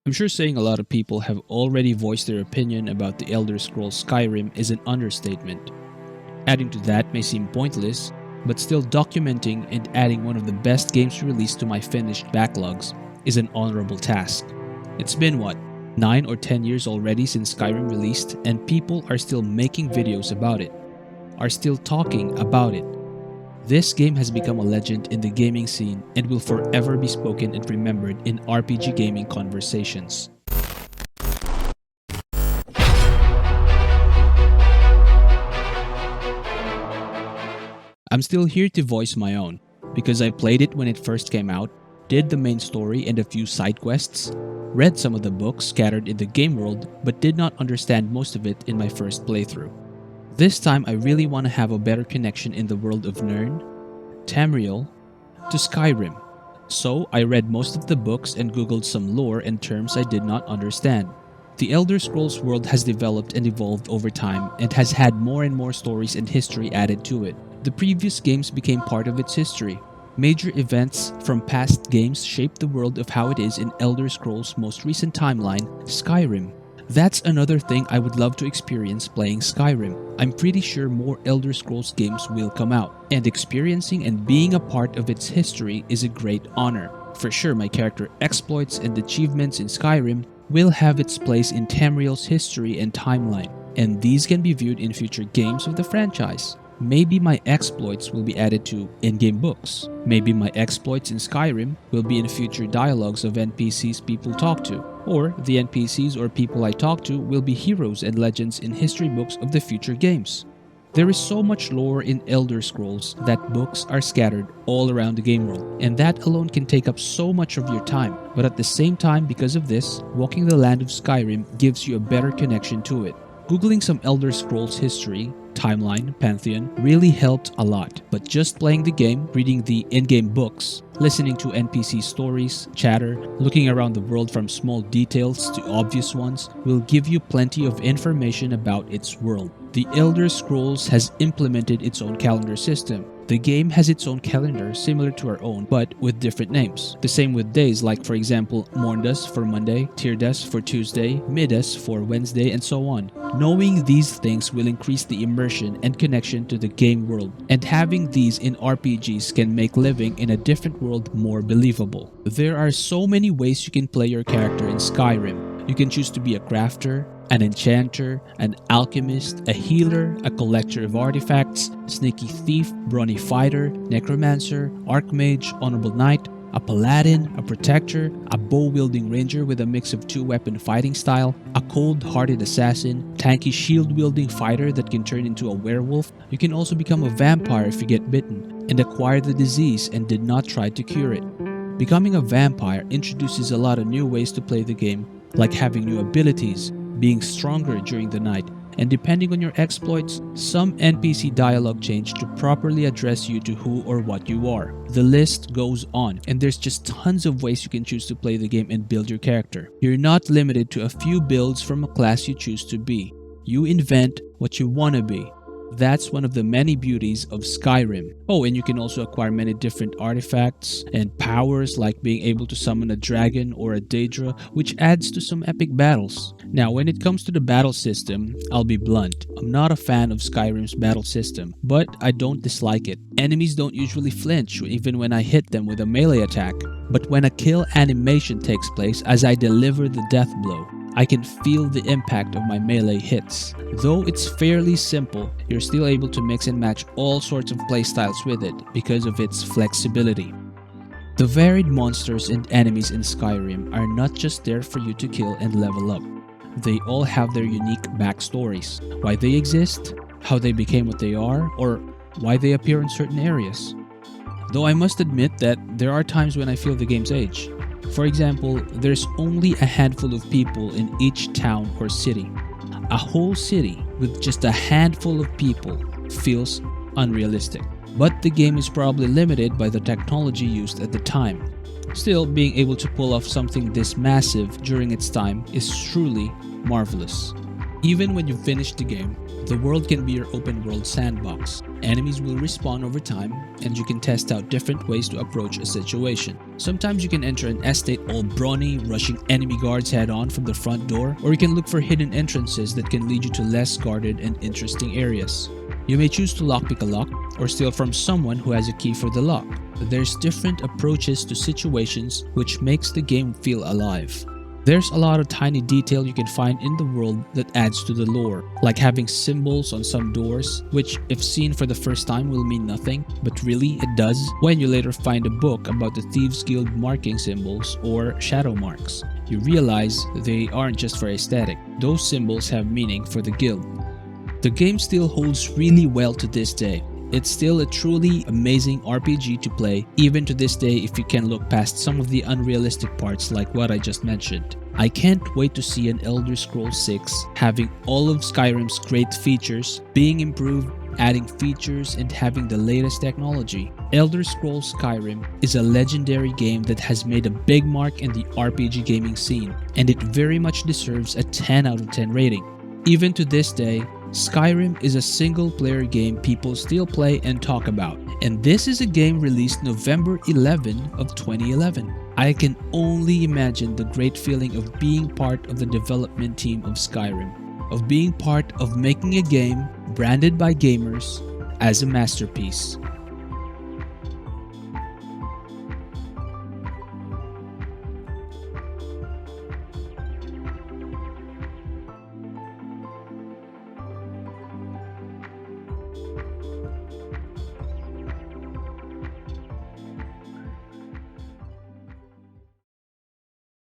I'm sure saying a lot of people have already voiced their opinion about the Elder Scrolls Skyrim is an understatement. Adding to that may seem pointless, but still documenting and adding one of the best games released to my finished backlogs is an honorable task. It's been what, 9 or 10 years already since Skyrim released, and people are still making videos about it, are still talking about it. This game has become a legend in the gaming scene and will forever be spoken and remembered in RPG gaming conversations. I'm still here to voice my own, because I played it when it first came out, did the main story and a few side quests, read some of the books scattered in the game world, but did not understand most of it in my first playthrough. This time I really want to have a better connection in the world of Nirn, Tamriel, to Skyrim. So I read most of the books and googled some lore and terms I did not understand. The Elder Scrolls world has developed and evolved over time and has had more and more stories and history added to it. The previous games became part of its history. Major events from past games shaped the world of how it is in Elder Scrolls' most recent timeline, Skyrim. That's another thing I would love to experience playing Skyrim. I'm pretty sure more Elder Scrolls games will come out, and experiencing and being a part of its history is a great honor. For sure, my character exploits and achievements in Skyrim will have its place in Tamriel's history and timeline, and these can be viewed in future games of the franchise. Maybe my exploits will be added to in-game books. Maybe my exploits in Skyrim will be in future dialogues of NPCs people talk to. Or the NPCs or people I talk to will be heroes and legends in history books of the future games. There is so much lore in Elder Scrolls that books are scattered all around the game world, and that alone can take up so much of your time. But at the same time, because of this, walking the land of Skyrim gives you a better connection to it. Googling some Elder Scrolls history, timeline, pantheon really helped a lot. But just playing the game, reading the in-game books, listening to NPC stories, chatter, looking around the world from small details to obvious ones will give you plenty of information about its world. The Elder Scrolls has implemented its own calendar system. The game has its own calendar similar to our own, but with different names. The same with days, like for example, Morndas for Monday, Tirdas for Tuesday, Midas for Wednesday, and so on. Knowing these things will increase the immersion and connection to the game world, and having these in RPGs can make living in a different world more believable. There are so many ways you can play your character in Skyrim. You can choose to be a crafter, an enchanter, an alchemist, a healer, a collector of artifacts, sneaky thief, brawny fighter, necromancer, archmage, honorable knight, a paladin, a protector, a bow-wielding ranger with a mix of two-weapon fighting style, a cold-hearted assassin, tanky shield-wielding fighter that can turn into a werewolf. You can also become a vampire if you get bitten and acquire the disease and did not try to cure it. Becoming a vampire introduces a lot of new ways to play the game, like having new abilities, being stronger during the night, and depending on your exploits, some NPC dialogue change to properly address you to who or what you are. The list goes on, and there's just tons of ways you can choose to play the game and build your character. You're not limited to a few builds from a class you choose to be. You invent what you want to be. That's one of the many beauties of Skyrim. Oh, and you can also acquire many different artifacts and powers, like being able to summon a dragon or a Daedra, which adds to some epic battles. Now, when it comes to the battle system, I'll be blunt. I'm not a fan of Skyrim's battle system, but I don't dislike it. Enemies don't usually flinch even when I hit them with a melee attack. But when a kill animation takes place as I deliver the death blow, I can feel the impact of my melee hits. Though it's fairly simple, you're still able to mix and match all sorts of playstyles with it because of its flexibility. The varied monsters and enemies in Skyrim are not just there for you to kill and level up. They all have their unique backstories, why they exist, how they became what they are, or why they appear in certain areas. Though I must admit that there are times when I feel the game's age. For example, there's only a handful of people in each town or city. A whole city with just a handful of people feels unrealistic. But the game is probably limited by the technology used at the time. Still, being able to pull off something this massive during its time is truly marvelous. Even when you finish the game, The world can be your open world sandbox. Enemies will respawn over time, and you can test out different ways to approach a situation. Sometimes you can enter an estate all brawny, rushing enemy guards head on from the front door, or you can look for hidden entrances that can lead you to less guarded and interesting areas. You may choose to lockpick a lock, or steal from someone who has a key for the lock. There's different approaches to situations, which makes the game feel alive. There's a lot of tiny detail you can find in the world that adds to the lore, like having symbols on some doors, which if seen for the first time will mean nothing, but really it does when you later find a book about the Thieves Guild marking symbols or shadow marks. You realize they aren't just for aesthetic, those symbols have meaning for the guild. The game still holds really well to this day. It's still a truly amazing RPG to play, even to this day if you can look past some of the unrealistic parts like what I just mentioned. I can't wait to see an Elder Scrolls 6 having all of Skyrim's great features being improved, adding features, and having the latest technology. Elder Scrolls Skyrim is a legendary game that has made a big mark in the RPG gaming scene, and it very much deserves a 10 out of 10 rating. Even to this day, Skyrim is a single-player game people still play and talk about, and this is a game released November 11 of 2011. I can only imagine the great feeling of being part of the development team of Skyrim, of being part of making a game branded by gamers as a masterpiece.